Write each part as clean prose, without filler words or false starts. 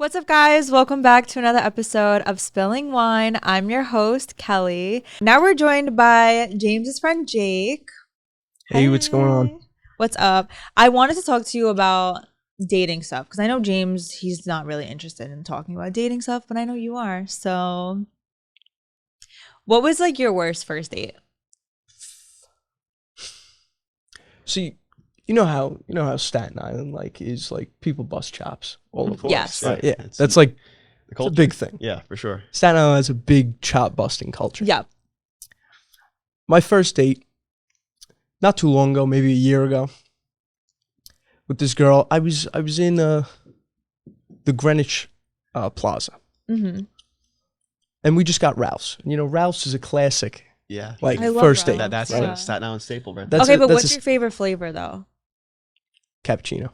What's up, guys? Welcome back to another episode of Spilling Wine. I'm your host, Kelly. Now we're joined by James's friend, Jake. Hey, what's going on? What's up? I wanted to talk to you about dating stuff because I know James, he's not really interested in talking about dating stuff, but I know you are. So what was like your worst first date? See, you know how Staten Island is people bust chops all over. Yes. Right? Yeah, that's like the a big thing. Yeah, for sure. Staten Island has a big chop busting culture. Yeah. My first date, not too long ago, maybe a year ago, with this girl. I was in the Greenwich Plaza, and we just got Ralph's. You know, Ralph's is a classic. Yeah, I love first date. Ralph's. that's Yeah. a Staten Island staple, right? That's Okay, but that's what's your favorite flavor though? cappuccino.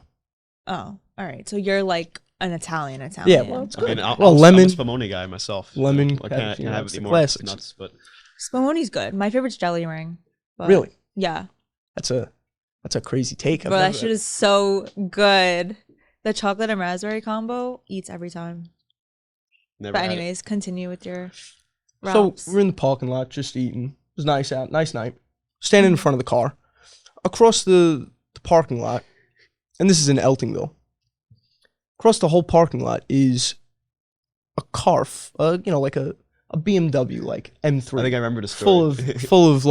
Oh, all right. So you're like an Italian. Yeah, well, it's I mean, good. I'm lemon. a Spumoni guy myself. Lemon, I can't cappuccino, have it's it the anymore. classics. It's nuts, but Spumoni's good. My favorite's jelly ring. But Really? Yeah. That's a crazy take. Bro, that shit is so good. The chocolate and raspberry combo eats every time. never But had it. anyways, continue with your So Ralph's. we're in the parking lot just eating. It was nice out, nice night. Standing in front of the car. Across the parking lot, and this is in Eltingville. Across the whole parking lot is a car, like a BMW, like M3. I think I remember the story. full of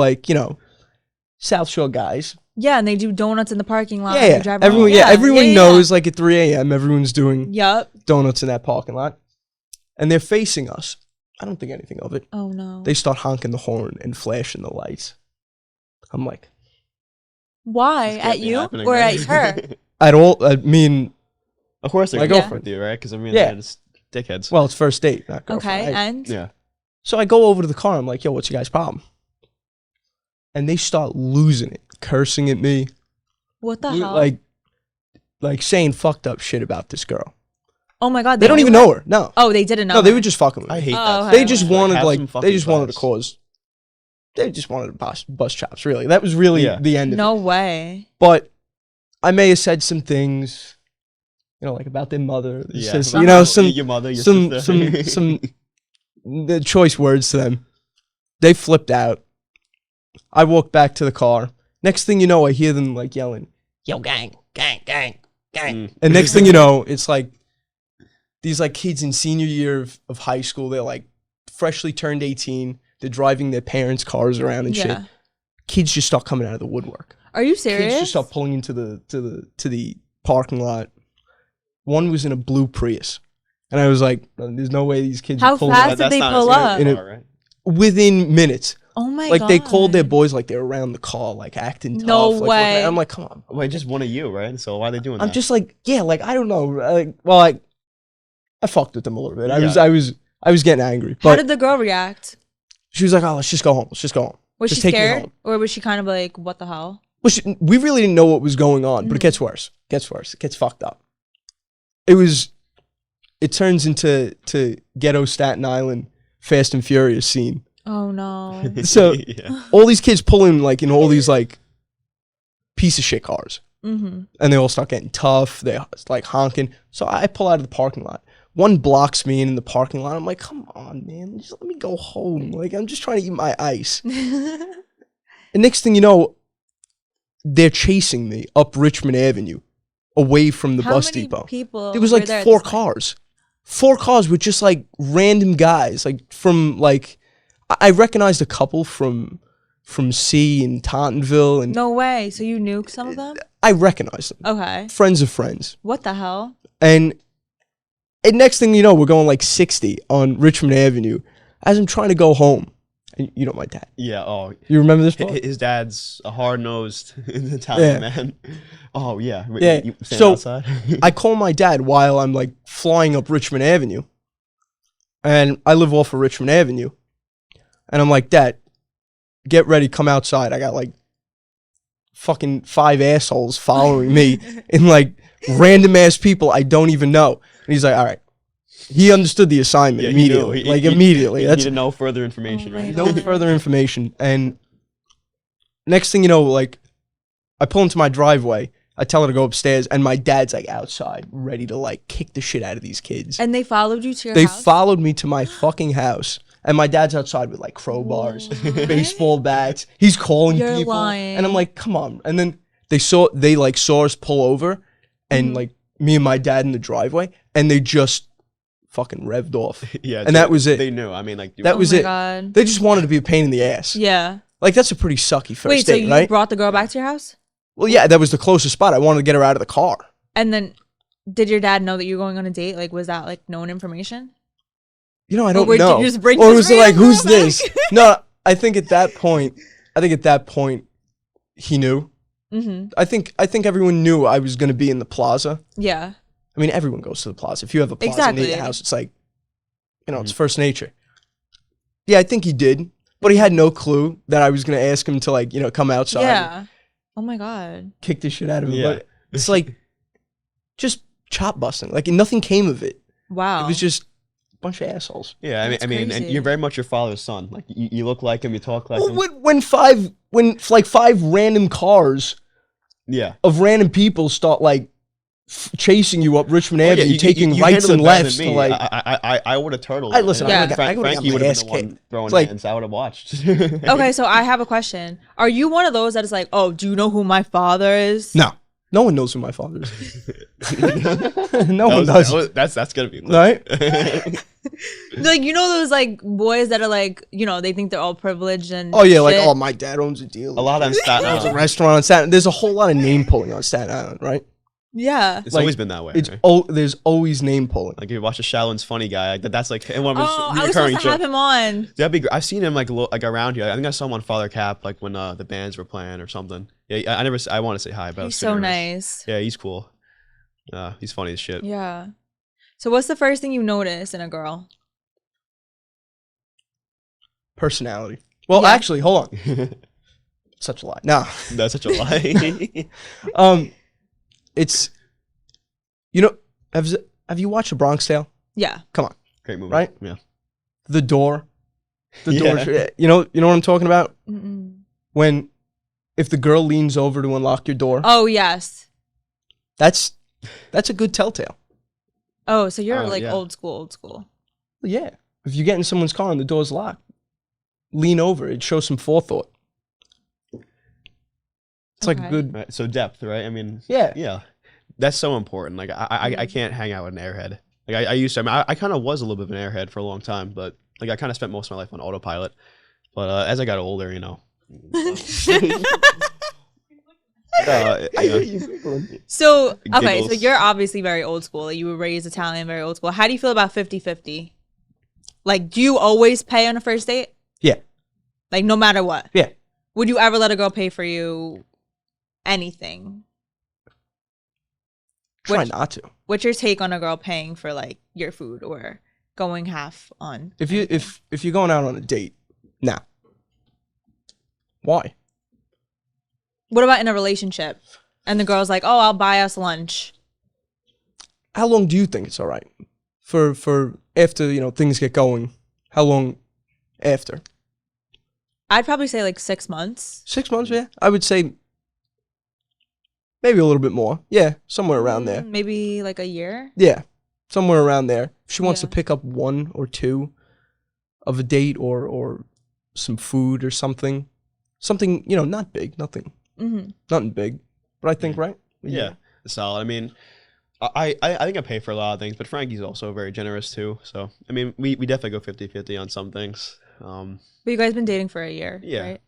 South Shore guys. Yeah, and they do donuts in the parking lot. Yeah, You drive everyone, around. everyone knows. Like at 3 a.m., everyone's doing Yup. donuts in that parking lot, and they're facing us. I don't think anything of it. Oh no. They start honking the horn and flashing the lights. I'm like, Why? This can't At be you happening, or right? at her? at all? I mean, Of course, My they're girlfriend. with you, right? Because I mean, Yeah. they're just dickheads. well, it's first date, not girlfriend. Okay, and Yeah. So I go over to the car. I'm like, yo, what's your guys' problem? And they start losing it, cursing at me, what the hell? like saying fucked up shit about this girl. oh my god, They don't even know her. No, Oh, they didn't know. no, they her. were just fucking with I me. hate Oh, that. okay. They just Like, wanted have some they fucking just wanted to class. cause. They just wanted to bust chops. Really, that was really Yeah. the end of it. No way. But I may have said some things, like about their mother. Yeah. Some your mother, your some sister. some the choice words to them. They flipped out. I walked back to the car. Next thing you know, I hear them like yelling, "Yo, gang, gang, gang, gang!" And next thing you know, it's like these like kids in senior year of high school. They're like freshly turned 18. They're driving their parents' cars around and shit. Yeah. Kids just start coming out of the woodwork. Are you Kids serious? just start pulling into the parking lot. One was in a blue Prius, and I was like, "There's no way these kids How are pulling fast out did they not pull as up? In a- far, right? within minutes." Oh my Like god. they called their boys like they're around the car, like acting tough. No like, looking way. at- I'm like, come on. Wait, just one of you, right? So why are they doing I'm that? just like, yeah, like I don't know. I fucked with them a little bit. Yeah. I was getting angry, How but did the girl react? she was like, "Oh, let's just go home. Let's just go home." Was Just she take me scared, home. or was she kind of like, "What the hell"? Well, we really didn't know what was going on, but it gets worse. It gets fucked up. It turns into ghetto Staten Island Fast and Furious scene. Oh no. So yeah. all these kids pulling like in all these like piece of shit cars. Mm-hmm. And they all start getting tough. They're like honking. So I pull out of the parking lot. One blocks me in the parking lot. I'm like, come on, man. Just let me go home. Like, I'm just trying to eat my ice. And next thing you know, they're chasing me up Richmond Avenue away from the How bus many depot. people? There was were like there at four this point? cars. 4 cars with just like random guys. Like from like, I recognized a couple from C in Tottenville. And No way. So you knew some of them? I recognized them. Okay. Friends of friends. What the hell? And next thing you know, we're going like 60 on Richmond Avenue as I'm trying to go home. And you know my dad. Yeah. Oh, You remember this part? his dad's a hard-nosed Italian Yeah. man. Oh yeah. Wait, Yeah. You stand So, outside? I call my dad while I'm like flying up Richmond Avenue. And I live off of Richmond Avenue. And I'm like, "Dad, get ready, come outside. I got like fucking 5 assholes following me and like random ass people I don't even know." And he's like, "All right." He understood the assignment Yeah, he knew. immediately. He- like he- immediately. You That's need to know further information, Oh my right? God. no further information. And next thing you know, like I pull into my driveway I tell her to go upstairs, and my dad's like outside, ready to like kick the shit out of these kids. And they followed you to your They house? followed me to my fucking house, and my dad's outside with like crowbars, baseball bats. He's calling You're people, lying. and I'm like, come on. And then they saw us pull over, and like me and my dad in the driveway, and they just fucking revved off. Yeah, and that was it. They knew. I mean, like That was my it. God. They just wanted to be a pain in the ass. Yeah. Like that's a pretty sucky first Wait, so date, you right? brought the girl back to your house? Well, yeah, that was the closest spot. I wanted to get her out of the car. And then did your dad know that you were going on a date? Like, was that like known information? You know, I don't did know. you just bring Or this was it like, random who's girl back? this? No, I think at that point, he knew. Mm-hmm. I think everyone knew I was going to be in the plaza. Yeah. I mean, everyone goes to the plaza. If you have a plaza Exactly. near your house, it's like, you know, it's first nature. Yeah, I think he did, but he had no clue that I was going to ask him to like, you know, come outside. Yeah. Oh my God. Kick the shit out of him. Yeah. But it's like just chop busting. Like nothing came of it. Wow. It was just a bunch of assholes. Yeah, That's I mean, and crazy. you're very much your father's son. Like you look like him, you talk like Well, him. when five random cars Yeah. of random people start like chasing you up Richmond Oh, yeah, Avenue, taking you rights handled and it better lefts than to me. like. I would have turtled. Hey, it, listen, you know? I would've got Frankie my would have ass been the one kicked. throwing It's like- hands. I would have watched. Okay, so I have a question. Are you one of those that is like, oh, do you know who my father is? No one knows who my father is. No one does. That's gonna be lit. Right? Like, you know those like boys that are like, you know, they think they're all privileged and Oh yeah, like shit? oh my dad owns a deal. A lot of them Staten There's a Island. restaurant on Staten. There's a whole lot of name pulling on Staten Island, right? Yeah. It's like, always been that way. It's right? there's always name pulling. Like if you watch the Shallon's Funny Guy, like, that's like one of his Oh, I was recurring supposed to have jokes. him on. That'd be great. I've seen him like like around here. I think I saw him on Father Cap, like when the bands were playing or something. Yeah, I want to say hi, but I was He's too so nervous. nice. Yeah, he's cool. He's funny as shit. Yeah. So what's the first thing you notice in a girl? Personality. Well, Yeah. actually, hold on. Such a lie. No. That's such a lie. It's you know, have you watched The Bronx Tale? Yeah. Come on. Great movie. Right? Yeah. The door. The Yeah. door. You know what I'm talking about? Mm-mm. When if the girl leans over to unlock your door, Oh, yes. that's a good telltale. Oh, so you're Oh, like yeah. old school. Yeah. If you get in someone's car and the door's locked, lean over. It shows some forethought. It's like a Okay. good. Right. So depth, right? I mean, Yeah. yeah, that's so important. Like I can't hang out with an airhead. Like I used to. I mean, I kind of was a little bit of an airhead for a long time, but like I kind of spent most of my life on autopilot. But as I got older, you know. I Yeah. hear you giggling. So, okay, so Giggles. you're obviously very old school. Like, you were raised Italian, very old school. How do you feel about 50-50? Like, do you always pay on a first date? Yeah. Like, no matter what? Yeah. Would you ever let a girl pay for you anything? Try Which- not to. What's your take on a girl paying for, like, your food or going half on? If you're going out on a date, nah. Why? What about in a relationship? And the girl's like, oh, I'll buy us lunch. How long do you think it's all right? For after, you know, things get going, how long after? I'd probably say, like, 6 months. 6 months, yeah. I would say maybe a little bit more. Yeah, somewhere around there. Maybe, like, a year? Yeah, somewhere around there. If she wants to Yeah. pick up one or two of a date or some food or something, you know, not big, nothing big, but I think right. Yeah, solid. I mean, I think I pay for a lot of things, but Frankie's also very generous too. So I mean, we definitely go 50-50 on some things. But you guys been dating for a year, Yeah. right?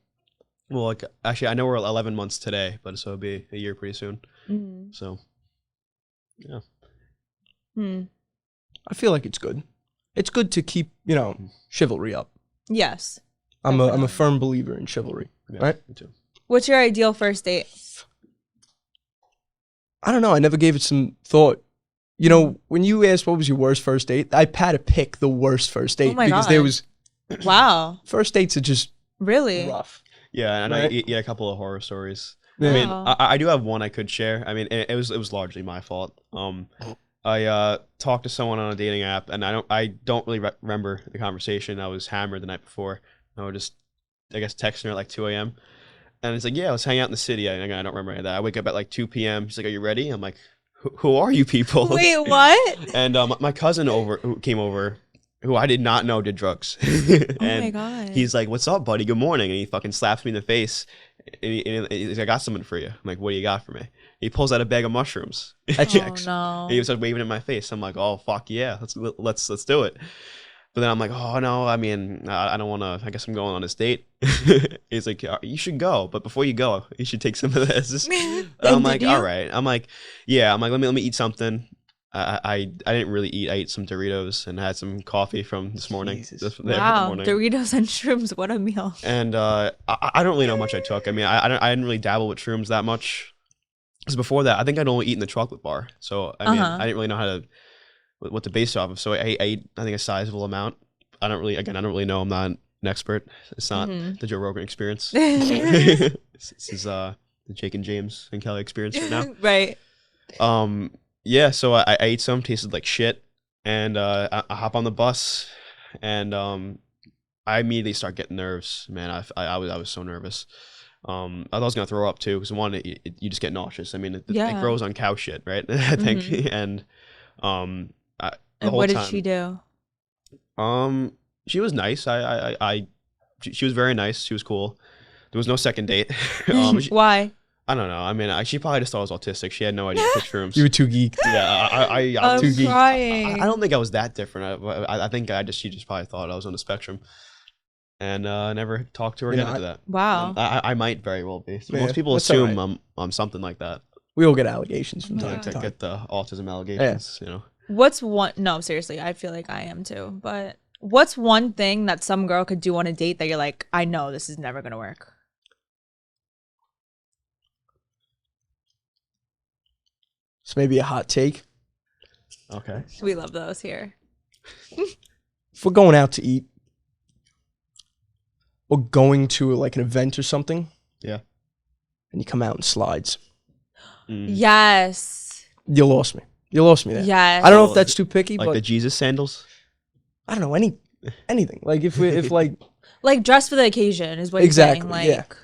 Well, like actually, I know we're 11 months today, but so it'll be a year pretty soon. Mm-hmm. So yeah, I feel like it's good. It's good to keep, you know, chivalry up. Yes. I'm a Definitely. firm believer in chivalry. yeah, Right? me too. What's your ideal first date? I don't know. I never gave it some thought. You know, when you asked what was your worst first date, I had to pick the worst first date my because God. there was Wow. first dates are just Really? rough. Yeah, and Right? yeah, a couple of horror stories. Yeah. I mean, Wow. I do have one I could share. I mean, it was largely my fault. I talked to someone on a dating app, and I don't really remember the conversation. I was hammered the night before. I was just, I guess, texting her at like 2 a.m. And it's like, yeah, let's hang out in the city. I don't remember any of that. I wake up at like 2 p.m. She's like, are you ready? I'm like, who are you people? Wait, what? And my cousin who came over, who I did not know did drugs. Oh And my God. he's like, what's up, buddy? Good morning. And he fucking slaps me in the face. And he's like, I got something for you. I'm like, what do you got for me? He pulls out a bag of mushrooms. That checks. Oh no. And he was like waving in my face. I'm like, oh fuck yeah, let's do it. But then I'm like, oh no, I mean, I don't want to. I guess I'm going on this date. He's like, you should go, but before you go, you should take some of this. I'm like, all right. I'm like, yeah. I'm like, let me eat something. I didn't really eat. I ate some Doritos and had some coffee from this morning. Wow, Doritos and shrooms. What a meal. And I don't really know how much I took. I mean, I didn't really dabble with shrooms that much. Because before that, I think I'd only eaten the chocolate bar. So I mean, I didn't really know how to what to base it off of. So I ate, I think, a sizable amount. I don't really know. I'm not an expert. It's not the Joe Rogan experience. This is the Jake and James and Kelly experience right now. Right. Yeah, so I ate some, tasted like shit, and I hop on the bus, and I immediately start getting nerves. Man, I was so nervous. I thought I was gonna throw up too, because one, you just get nauseous. I mean, it grows on cow shit, right? I think, and and what did she do? She was nice. She was very nice. She was cool. There was no second date. Why? I don't know. I mean, she probably just thought I was autistic. She had no idea I took shrooms. You were too geeked. Yeah, I'm too geeked. crying. I don't think I was that different. I think she just probably thought I was on the spectrum, and I never talked to her again after that. Wow. I might very well be. So Yeah, most people that's assume alright. I'm something like that. We all get allegations from time to I time. get the autism allegations. You know. What's one? No, seriously, I feel like I am too. But what's one thing that some girl could do on a date that you're like, I know this is never gonna work? So maybe a hot take. Okay. We love those here. If we're going out to eat or going to like an event or something, Yeah. and you come out in slides, Yes. you lost me. You lost me there. Yes. I don't know if that's too picky, Like but the Jesus sandals. I don't know anything. Like if like dress for the occasion is what Exactly, you're saying. Like,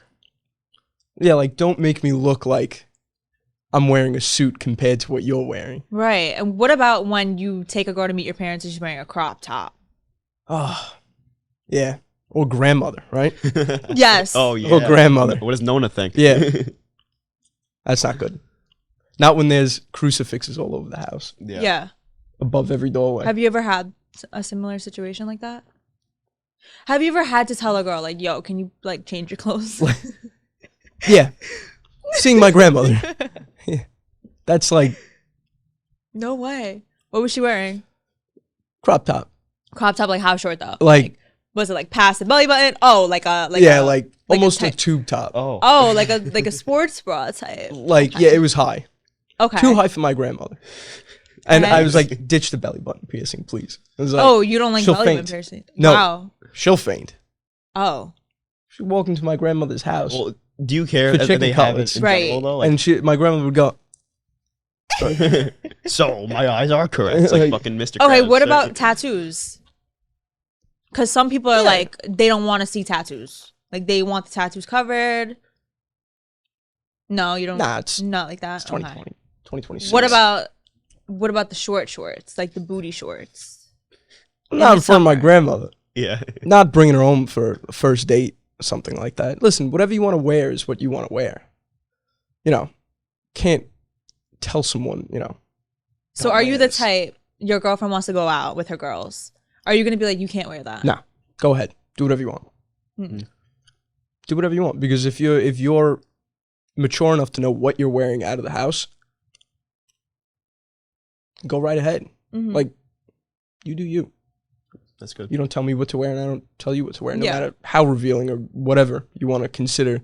yeah, like don't make me look like I'm wearing a suit compared to what you're wearing. right. And what about when you take a girl to meet your parents and she's wearing a crop top? Oh, yeah. Or grandmother, right? Yes. Oh yeah. Or grandmother. What does Nona think? Yeah. That's not good. Not when there's crucifixes all over the house, Yeah. above every doorway. Have you ever had a similar situation like that? Have you ever had to tell a girl like, "Yo, can you like change your clothes?" Yeah. Seeing my grandmother. Yeah. That's like No way. What was she wearing? crop top. Crop top, like how short though? Like was it like past the belly button? Oh, like yeah, like almost a type- tube top. Oh. Oh, like a sports bra type. Like yeah, it was high. Okay. Too high for my grandmother. And I Okay. was like, ditch the belly button piercing, please. I was like, Oh, you don't like she'll belly button faint. piercing? No. Wow. she'll faint. Oh. She'd walk into my grandmother's house, Well, do you care For that chicken they have cutlets. it in Right. general though? Like, and my grandmother would go, so my eyes are correct. It's like Like- fucking Mr. Okay, Krabs. what about tattoos? Because some people are like, they don't want to see tattoos. Like, they want the tattoos covered. No, you don't. nah, it's Not like that. 2020, Okay. 2026. What about the short shorts, like the booty shorts? Not in the front of my summer? grandmother. Yeah. Not bringing her home for a first date or something like that. Listen, whatever you want to wear is what you want to wear. You know, can't tell someone, you know. So, don't are you wear the this. type your girlfriend wants to go out with her girls? Are you gonna be like, you can't wear that? No, go ahead, do whatever you want. Mm. Do whatever you want, because if you're mature enough to know what you're wearing out of the house, go right ahead. Mhm. Like, you do you. That's good. You don't tell me what to wear, and I don't tell you what to wear. No Yeah. matter how revealing or whatever you want to consider.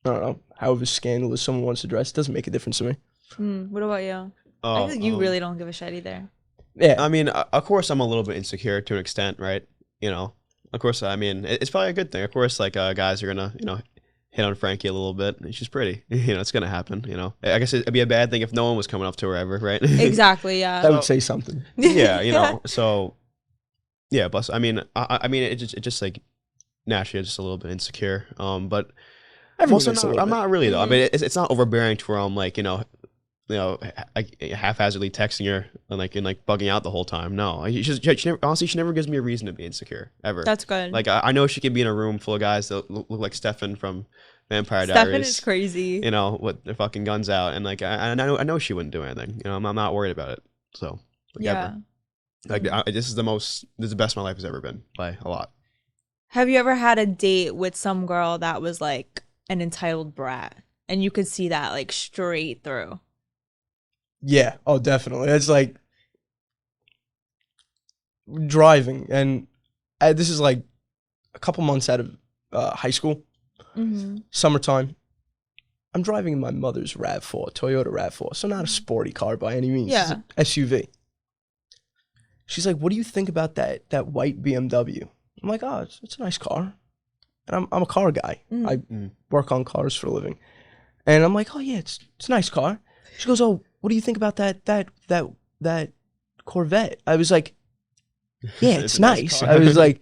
I don't know. However scandalous someone wants to dress, doesn't make a difference to me. What about you? Oh, I feel like you really don't give a shit either. Yeah. I mean, of course, I'm a little bit insecure to an extent, right? You know, of course, I mean, it's probably a good thing. Of course, like guys are gonna, hit on Frankie a little bit. She's pretty. It's gonna happen. I guess it'd be a bad thing if no one was coming up to her ever, right? Exactly. Yeah. that would say something. Yeah. So, yeah. Plus, I mean, I mean, it just like naturally, I'm just a little bit insecure. But Everyone Also, is a little I'm bit. not really though. I mean, it's not overbearing to where I'm like, like haphazardly texting her and like bugging out the whole time. No, honestly, she never gives me a reason to be insecure ever. That's good. Like I know she could be in a room full of guys that look like Stefan from Vampire Stefan Diaries. is crazy. With their fucking guns out, and like I know she wouldn't do anything. I'm not worried about it. So Yeah. ever. This is the best my life has ever been by a lot. Have you ever had a date with some girl that was like an entitled brat, and you could see that like straight through? Yeah. Oh, definitely. It's like driving, and this is like a couple months out of high school, summertime. I'm driving in my mother's RAV4, Toyota RAV4, so not a sporty car by any means. Yeah. It's an SUV. She's like, "What do you think about that white BMW?" I'm like, "Oh, it's a nice car," and I'm a car guy. I work on cars for a living, and I'm like, "Oh yeah, it's a nice car." She goes, "Oh, what do you think about that Corvette?" I was like, "Yeah, it's nice." car. I was like,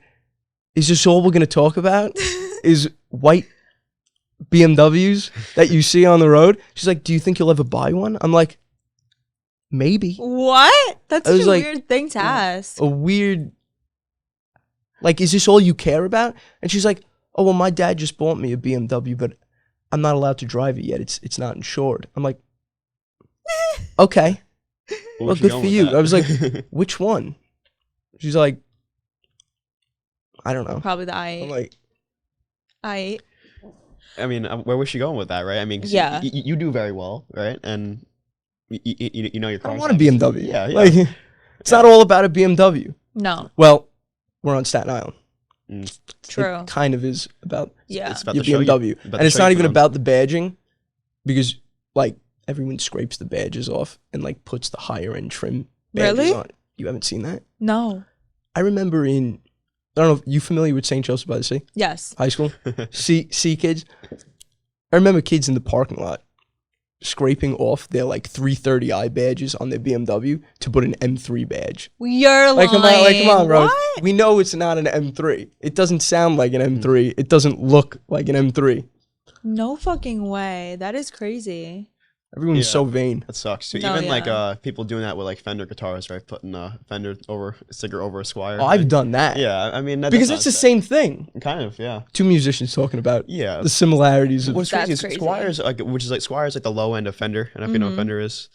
"Is this all we're gonna talk about? Is white BMWs that you see on the road?" She's like, "Do you think you'll ever buy one?" I'm like, "Maybe." What? That's I such was a like, weird thing to ask. A weird, like, is this all you care about? And she's like, "Oh, well, my dad just bought me a BMW, but I'm not allowed to drive it yet. It's not insured." I'm like, "Okay, well, good for you." I was like, "Which one?" She's like, "I don't know." Probably the I8. I'm like, I8. I mean, where was she going with that, right? I mean, 'cause Yeah. you do very well, right? And you know your "I car. don't want a BMW." Yeah. Like, it's not all about a BMW. No. Well, we're on Staten Island. True. It kind of is about Yeah. It's about your the show BMW. about And the it's show not you even put on. about the badging, because, like, everyone scrapes the badges off and, like, puts the higher end trim badges Really? on. You haven't seen that? No. I remember I don't know if you familiar with St. Joseph by the Sea? Yes. High school? Sea kids? I remember kids in the parking lot scraping off their, like, 330i badges on their BMW to put an M3 badge. You're Like, come on, bro. What? We know it's not an M3. It doesn't sound like an M3. It doesn't look like an M3. No fucking way. That is crazy. Everyone's Yeah. so vain. That sucks. So No, even yeah. like people doing that with like Fender guitars, right? Putting a Fender sticker over a Squire. Oh, I've done that. Yeah, I mean Because that's it's the same thing. kind of, yeah. Two musicians talking about Yeah. the similarities of. What's crazy That's is crazy. Squire's Squire's like the low end of Fender, and if you know what Fender is,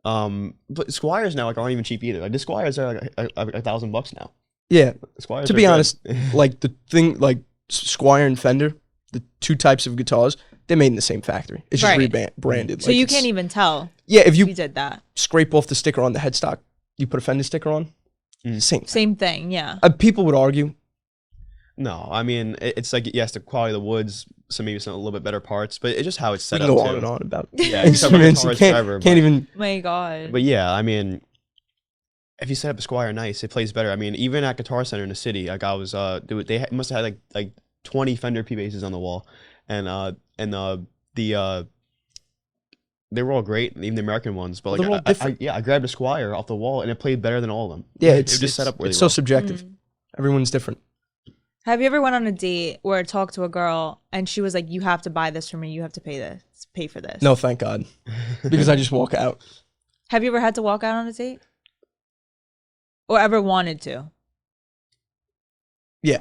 but Squires now like aren't even cheap either. Like the Squires are like $1,000 now. Yeah. Squires. To are be good. honest, like the thing, like Squire and Fender, the two types of guitars, they're made in the same factory. It's just Right. rebranded. So Like, you it's- can't even tell Yeah, if you you did that. scrape off the sticker on the headstock, you put a Fender sticker on. Same. Same thing. Yeah. People would argue. No, I mean it's like yes, the quality of the woods, maybe some a little bit better parts, but it's just how it's We set can up go too. on and on about Yeah, you can talk about instruments. You guitars can't, forever, can't but- even. My God. But yeah, I mean, if you set up a Squire nice, it plays better. I mean, even at Guitar Center in the city, like I was, they must have had like 20 Fender P basses on the wall, and they were all great, even the American ones. But They're all like, different. I grabbed a Squire off the wall, and it played better than all of them. Yeah, It it's just set up really It's well. so subjective. Everyone's different. Have you ever went on a date where talked to a girl and she was like, "You have to buy this for me. You have to pay for this." No, thank God, because I just walk out. Have you ever had to walk out on a date? Or ever wanted to? Yeah.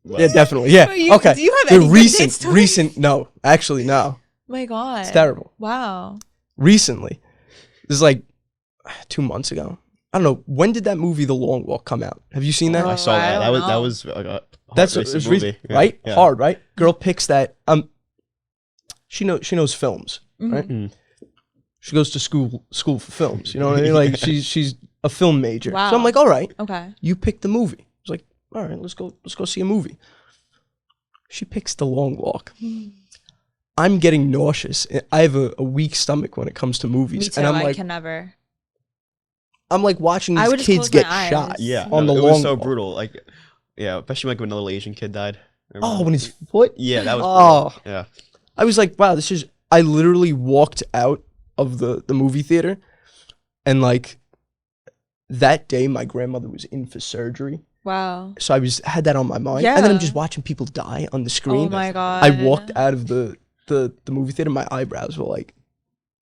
Well, Yeah, definitely. Yeah. You- Okay. do you have the any good recent, date stories? recent? No, actually, no. My God. It's terrible. Wow. Recently, this is like 2 months ago. I don't know, when did that movie The Long Walk come out? Have you seen that? I saw I that. don't That know. was like a That's heart-racing it's movie, Yeah. right? Yeah. Hard, right? Girl picks that. She knows films, right? Mhm. She goes to school for films. You know what I mean? Like she's a film major. Wow. So I'm like, all right, Okay. you pick the movie. I was like, all right, let's go see a movie. She picks The Long Walk. I'm getting nauseous. I have a weak stomach when it comes to movies, Me too. and I'm I like, can never. I'm like watching I these would just kids close my get eyes. shot. Yeah, on the it long was so walk. brutal. Like, yeah, especially like when another Asian kid died. Oh, when his foot. Yeah, that was. Oh. brutal. Yeah. I was like, wow, I literally walked out of the movie theater, and like that day my grandmother was in for surgery. Wow. So I had that on my mind. And then I'm Yeah. just watching people die on the screen. Oh my God. I walked out of the the movie theater, my eyebrows were like,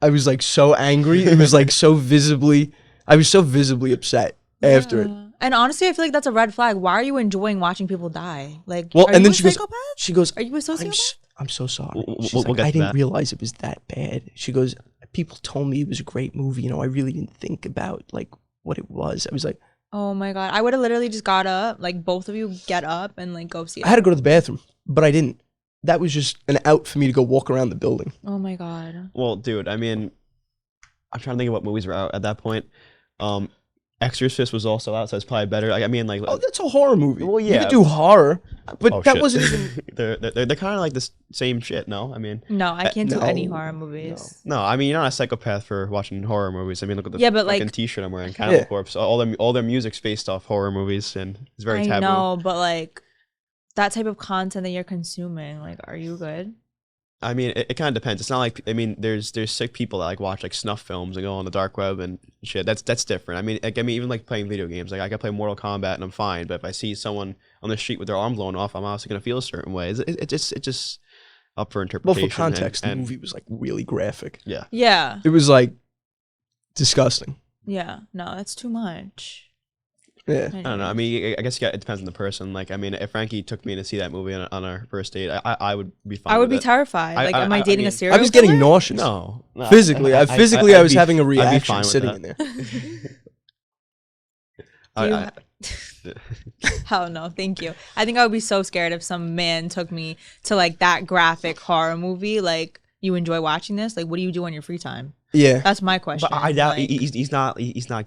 I was like so angry. It was like so visibly, I was so visibly upset after it. And honestly, I feel like that's a red flag. Why are you enjoying watching people die? Like, Well, are and you then a psychopath? she goes, are you a sociopath? I'm so sorry. We'll She's like, get I to didn't that. realize it was that bad. She goes, people told me it was a great movie. You know, I really didn't think about like what it was. I was like, Oh my God. I would have literally just got up, like both of you get up and like go see it. I had to go to the bathroom, but I didn't. That was just an out for me to go walk around the building. Oh my God. Well, dude, I mean, I'm trying to think of what movies were out at that point. Exorcist was also out, so it's probably better. Like, I mean, like, Oh, that's a horror movie. Well, You yeah. could do horror, but oh, that shit. wasn't even. they're kind of like the same shit. No, I mean, No, I can't do any no, horror movies. no, I mean, you're not a psychopath for watching horror movies. I mean, look at the Yeah, but, fucking like- T-shirt I'm wearing, Cannibal Yeah. Corpse. All their music's based off horror movies, and it's very I taboo. know, but like that type of content that you're consuming, like, are you good? I mean, it kind of depends. It's not like, I mean, there's sick people that like watch like snuff films and go on the dark web and shit. That's different. I mean, even like playing video games. Like I can play Mortal Kombat and I'm fine, but if I see someone on the street with their arm blown off, I'm also gonna feel a certain way. It just up for Well, interpretation. for context, and the movie was like really graphic. yeah. Yeah. It was like disgusting. Yeah. No, that's too much. Yeah. I don't know. I mean, I guess it depends on the person. Like, I mean, if Frankie took me to see that movie on our first date, I would be fine. I would with be it. terrified. Like, am I dating a mean, serial I was getting killer? nauseous. No, Physically, I I'd was be- having a I'd be fine reaction with sitting that. in there. Do you I- Hell no, thank you. I think I would be so scared if some man took me to like that graphic horror movie. Like, you enjoy watching this? Like, what do you do on your free time? Yeah. That's my question. But I doubt Like, he's not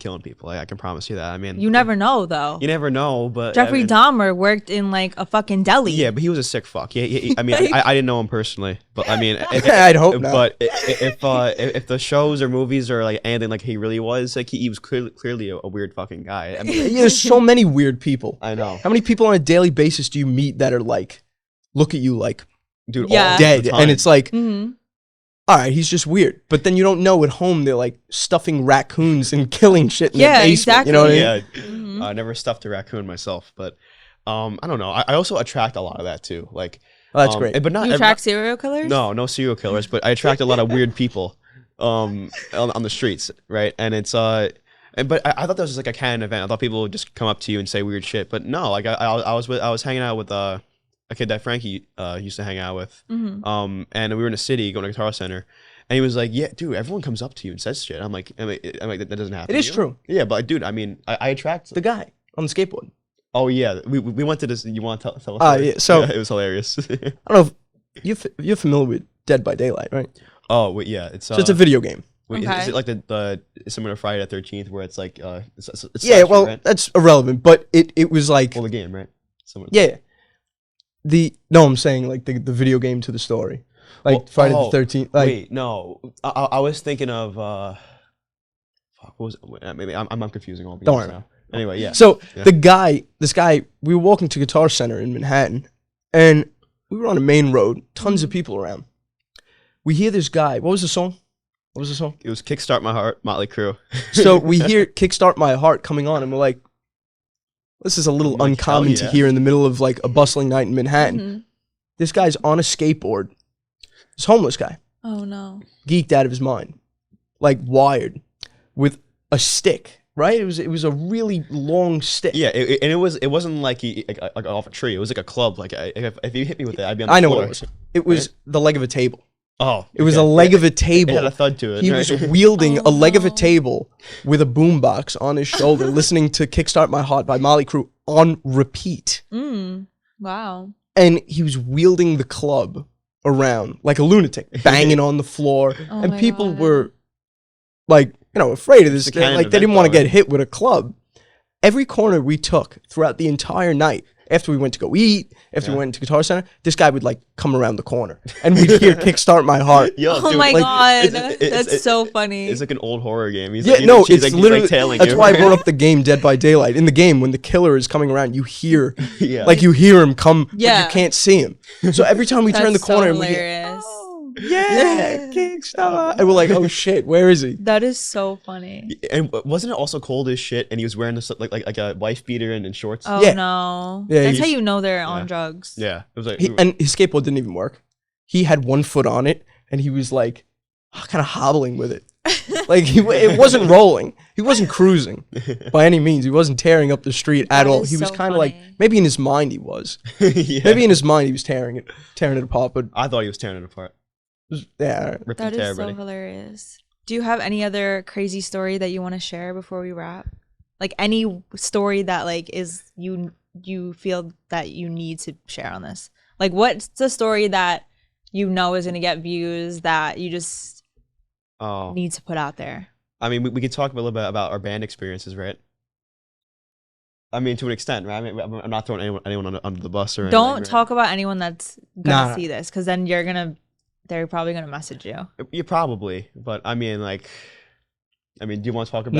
killing people. I can promise you that. I mean, you never know, though. you never know. But Jeffrey I mean, Dahmer worked in like a fucking deli. yeah, but he was a sick fuck. I mean, Like- I didn't know him personally, but I mean, I'd hope not. But if the shows or movies are like anything like he really was, like he was clearly a weird fucking guy. I mean, Yeah, there's so many weird people. I know, How many people on a daily basis do you meet that are like, look at you like dude. Yeah. all dead? the time. And it's like, hmm all right, he's just weird. But then you don't know at home they're like stuffing raccoons and killing shit in Yeah, the basement. You know what I mean? yeah. Mhm. I never stuffed a raccoon myself, but I don't know. I also attract a lot of that too. Like, Oh, that's great. but not You every- attract serial killers? No serial killers, but I attract a lot of weird people on the streets, right? And it's but I thought that was just like a canon event. I thought people would just come up to you and say weird shit, but no. Like I was hanging out with a kid that Frankie used to hang out with, Mhm. and we were in a city going to Guitar Center, and he was like, "Yeah, dude, everyone comes up to you and says shit." I'm like, that doesn't happen. It is to you?" true. Yeah, but dude, I mean, I attract. The guy on the skateboard. Oh yeah, we went to this. You want to tell us? Ah, about it? yeah, so- it was hilarious. I don't know if you're familiar with Dead by Daylight, right? Oh wait, yeah, it's So it's a video game. wait, Okay. is it like the similar to Friday the 13th where it's like it's Yeah, slasher, well, right? that's irrelevant. But it was like, Well, the game, right? Similar. yeah. No, I'm saying like the video game to the story, like Oh, Friday oh, the 13th. Like, Wait, no, I was thinking of fuck, what was it? Wait, maybe I'm confusing all the Don't games worry. now. Anyway, yeah. so Yeah. this guy, we were walking to Guitar Center in Manhattan, and we were on a main road, tons of people around. We hear this guy. What was the song? What was the song? It was Kickstart My Heart, Motley Crue. So we hear "Kickstart My Heart" coming on, and we're like, "This is a little I'm like, uncommon hell to yeah. hear in the middle of like a bustling night in Manhattan." Mhm. This guy's on a skateboard. This homeless guy, Oh no. geeked out of his mind, like wired, with a stick. Right? It was a really long stick. Yeah, and it wasn't like he like off a tree. It was like a club. Like if you hit me with it, I'd be on the I know floor. what it was. It was the leg of a table. Oh, It was okay. a leg of a It table. had a thud to it. He right? was wielding Oh, a leg of a no. table with a boombox on his shoulder, listening to "Kickstart My Heart" by Motley Crue on repeat. Wow. And he was wielding the club around like a lunatic, banging on the floor. Oh And my people God. were like, afraid of this. It's a canon Like they event, didn't want to though, get hit with a club. Every corner we took throughout the entire night, after we went to go eat, after we Yeah. went to Guitar Center, this guy would like come around the corner and we'd hear "Kickstart My Heart." Yo, Oh dude, my like, God. it's- That's so funny. It's like an old horror game. He's Yeah, like, no, he's it's like, literally. he's like tailing That's you. why I brought up the game Dead by Daylight. In the game, when the killer is coming around, you hear, Yeah. like you hear him come, but Yeah. you can't see him. So every time we turn the That's corner, so and we hear, hilarious. yeah, Kickstart, and we're like, oh shit, where is he? That is so funny. And wasn't it also cold as shit? And he was wearing this like a wife beater and shorts. Oh Yeah. no. Yeah, That's how he's- you know they're on Yeah. drugs. Yeah, it was like And his skateboard didn't even work. he had one foot on it and he was like kind of hobbling with it. Like it wasn't rolling. He wasn't cruising by any means. He wasn't tearing up the street at all. He was kind of like, maybe in his mind he was. Yeah. Maybe in his mind he was tearing it apart. But I thought he was tearing it apart. Yeah, Rip that and tear, is so buddy. hilarious. Do you have any other crazy story that you want to share before we wrap? Like any story that like is you feel that you need to share on this? Like what's the story that you know is gonna get views that you just need to put out there? I mean, we could talk a little bit about our band experiences, right? I mean, to an extent, right? I mean, I'm not throwing anyone under the bus or anything. Don't talk about anyone that's gonna Nah. see this, because then they're probably gonna message you. You probably, but I mean, like, do you want to talk about?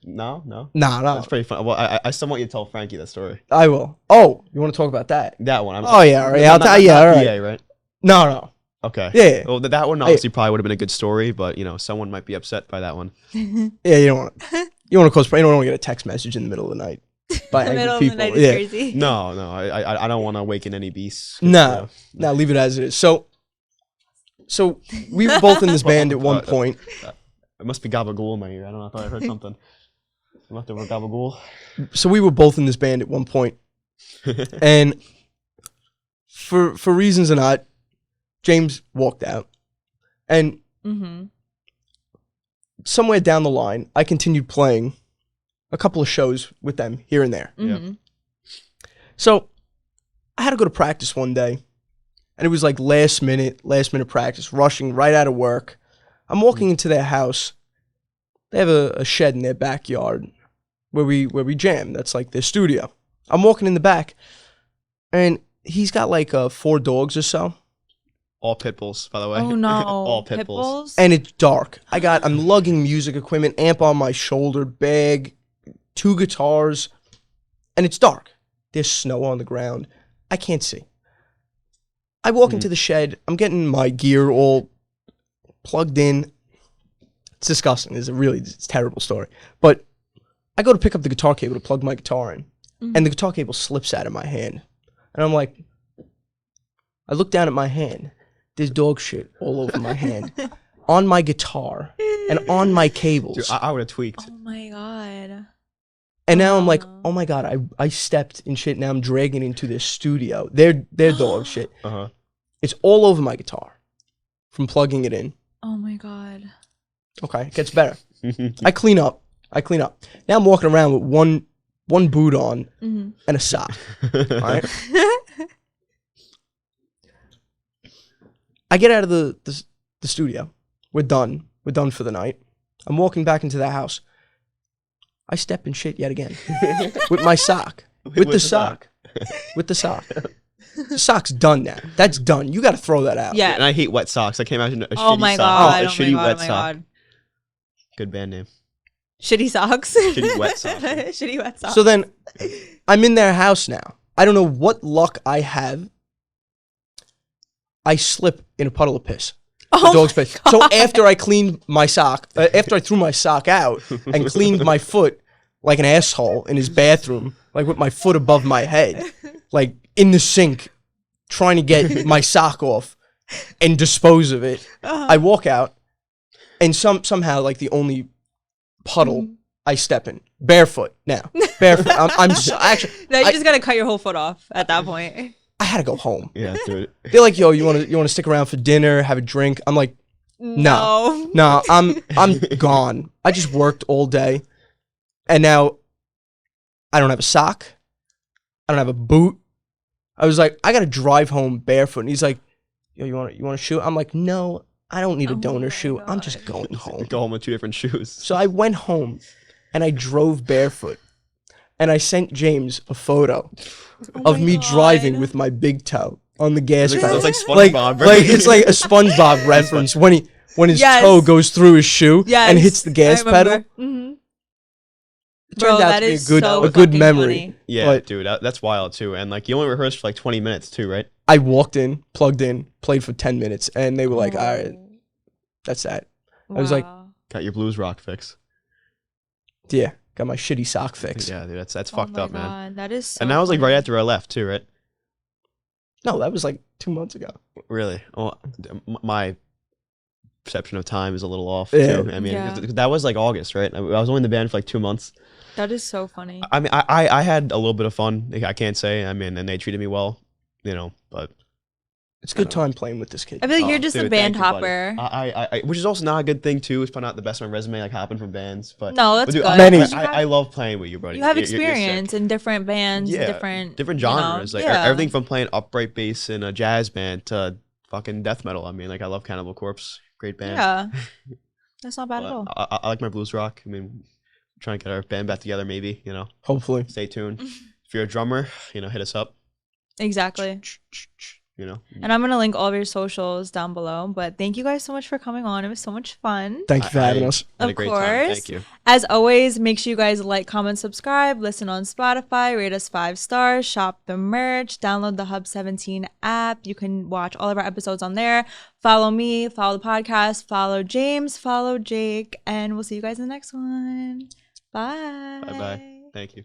No. That's pretty fun. Well, I still want you to tell Frankie that story. I will. Oh, you want to talk about that? That one. Oh yeah, all right. I'll tell you. All right. PA, right? No. Okay. Yeah. Well, that one obviously probably would have been a good story, but someone might be upset by that one. Yeah, you don't want to. You want to close. You don't want to get a text message in the middle of the night by angry Middle people. of the night is crazy. No, I don't want to awaken any beasts. No, leave it as it is. So we were both in this band at one point. It must be gabagool in my ear. I don't know. I thought I heard something. I'm not doing gabagool. So we were both in this band at one point, and for reasons or not, James walked out, and somewhere down the line, I continued playing a couple of shows with them here and there. Yeah. So I had to go to practice one day, and it was like last minute practice, rushing right out of work. I'm walking into their house. They have a shed in their backyard where we jam. That's like their studio. I'm walking in the back, and he's got like 4 dogs or so. All pit bulls, by the way. Oh no. All pit bulls. And it's dark. I'm lugging music equipment, amp on my shoulder, bag, 2 guitars, and it's dark. There's snow on the ground. I can't see. I walk into the shed. I'm getting my gear all plugged in. It's disgusting. It's a terrible story. But I go to pick up the guitar cable to plug my guitar in, and the guitar cable slips out of my hand. And I'm like, I look down at my hand. There's dog shit all over my hand, on my guitar, and on my cables. Dude, I would have tweaked. Oh my god. And now I'm like, oh my god, I stepped in shit. Now I'm dragging into this studio. Their dog shit. Uh-huh. It's all over my guitar from plugging it in. Oh my god. Okay, it gets better. I clean up. Now I'm walking around with one boot on and a sock. All right. I get out of the studio. We're done. We're done for the night. I'm walking back into the house. I step in shit yet again with my sock. With the sock. With the sock. The sock's done now. That's done. You got to throw that out. Yeah. And I hate wet socks. I can't imagine a Oh shitty my sock. god. A shitty wet sock. God. Good band name. Shitty socks. Shitty wet socks. Shitty wet socks. So then I'm in their house now. I don't know what luck I have. I slip in a puddle of piss. The dog's piss. So after I cleaned my sock, after I threw my sock out and cleaned my foot like an asshole in his bathroom, like with my foot above my head, like in the sink, trying to get my sock off and dispose of it, I walk out, and somehow like the only puddle I step in, barefoot now, barefoot. I'm so, actually. No, you just gotta cut your whole foot off at that point. I had to go home. Yeah, dude. They're like, yo, you want to stick around for dinner, have a drink? I'm like, no, I'm gone. I just worked all day, and now I don't have a sock. I don't have a boot. I was like, I gotta drive home barefoot. And he's like, yo, you want a shoe? I'm like, no, I don't need a donor shoe. I'm just going home. Go home with 2 different shoes. So I went home, and I drove barefoot, and I sent James a photo of me driving with my big toe on the gas pedal. It's like SpongeBob. Like it's like a SpongeBob reference when his toe goes through his shoe and hits the gas pedal. Mm-hmm. It turned out to be a good memory. Funny. Yeah, but dude, that's wild too. And like you only rehearsed for like 20 minutes too, right? I walked in, plugged in, played for 10 minutes, and they were like, all right, that's that. I was like, Got your blues rock fix. yeah, got my shitty sock fix. Yeah, dude, that's fucked up, man. That is so And that was like right funny. after I left too, right? No, that was like 2 months ago. Really? Well, my perception of time is a little off Yeah. too. I mean, Yeah. that was like August, right? I was only in the band for like 2 months. That is so funny. I mean, I had a little bit of fun. I can't say. I mean, and they treated me well, but It's a good time playing with this kid. I feel like Oh, you're just a dude, band thank you, buddy. hopper. I which is also not a good thing too. It's probably not the best on my resume, like hopping from bands. But No, that's but dude, good. Many- I love playing with you, buddy. You have You're sick. experience in different bands, Yeah, different genres. Like yeah. everything from playing upright bass in a jazz band to fucking death metal. I mean, like I love Cannibal Corpse, great band. Yeah, that's not bad at But all. I like my blues rock. I mean, trying to get our band back together, maybe. Hopefully. Stay tuned. If you're a drummer, hit us up. Exactly. And I'm gonna link all of your socials down below. But thank you guys so much for coming on. It was so much fun. Thank you for having us. Had a Of great time. course. Thank you. As always, make sure you guys like, comment, subscribe, listen on Spotify, rate us 5 stars, shop the merch, download the Hub 17 app. You can watch all of our episodes on there. Follow me, follow the podcast, follow James, follow Jake, and we'll see you guys in the next one. Bye. Bye bye. Thank you.